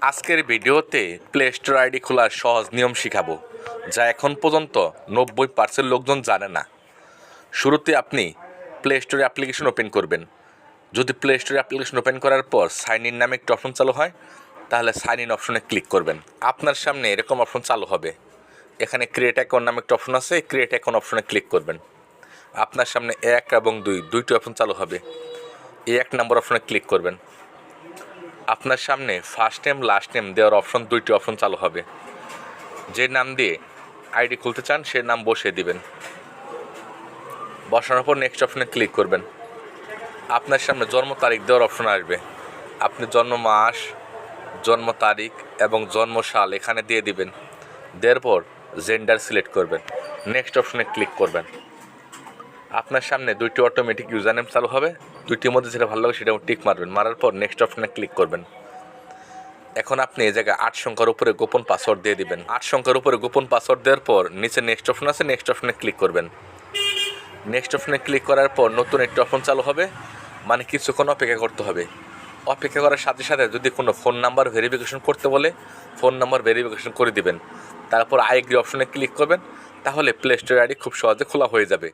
আজকের ভিডিওতে play store ID খোলার সহজ নিয়ম শিখাবো, যা এখন পর্যন্ত 90% লোকজন জানে না। শুরুতে আপনি প্লে স্টোরে অ্যাপ্লিকেশন ওপেন করবেন। যদি প্লে স্টোরে অ্যাপ্লিকেশন ওপেন করার পর সাইন ইন নামে একটা অপশন চালু হয়, তাহলে সাইন ইন অপশনে ক্লিক করবেন। আপনার সামনে এরকম অপশন চালু হবে। এখানে ক্রিয়েট অ্যাকাউন্ট নামে একটা অপশন আছে, ক্রিয়েট অ্যাকাউন্ট অপশনে ক্লিক করবেন। আপনার সামনে 1 এবং 2 দুইটি অপশন চালু হবে। 1 নম্বর অপশনে ক্লিক করবেন। আপনার সামনে ফার্স্ট নেম লাস্ট নেম দেওয়ার অপশন দুইটি অপশন চালু হবে। যে নাম দিয়ে আইডি খুলতে চান সে নাম বসিয়ে দিবেন। বসানোর পর নেক্সট অপশনে ক্লিক করবেন। আপনার সামনে জন্ম তারিখ দেওয়ার অপশন আসবে। আপনি জন্ম মাস, জন্ম তারিখ এবং জন্ম সাল এখানে দিয়ে দিবেন। দেওয়ার পর জেন্ডার সিলেক্ট করবেন। নেক্সট অপশনে ক্লিক করবেন। আপনার সামনে দুইটি অটোমেটিক ইউজার নেম চালু হবে। দুইটির মধ্যে যেটা ভালো লাগে সেটা টিক মারবেন। মারার পর নেক্সট অপশনে ক্লিক করবেন। এখন আপনি এই জায়গায় 8 সংখ্যার উপরে গোপন পাসওয়ার্ড দিয়ে দিবেন। 8 সংখ্যার উপরে গোপন পাসওয়ার্ড দেওয়ার পর নিচে নেক্সট অপশন আছে, নেক্সট অপশনে ক্লিক করবেন। নেক্সট অপশনে ক্লিক করার পর নতুন একটি অপশন চালু হবে, মানে কিছুক্ষণ অপেক্ষা করতে হবে। অপেক্ষা করার সাথে সাথে যদি কোনো ফোন নাম্বার ভেরিফিকেশন করতে বলে ফোন নাম্বার ভেরিফিকেশন করে দিবেন। তারপর আই এগ্রি অপশনে ক্লিক করবেন। তাহলে প্লে স্টোর আইডি খুব সহজে খোলা হয়ে যাবে।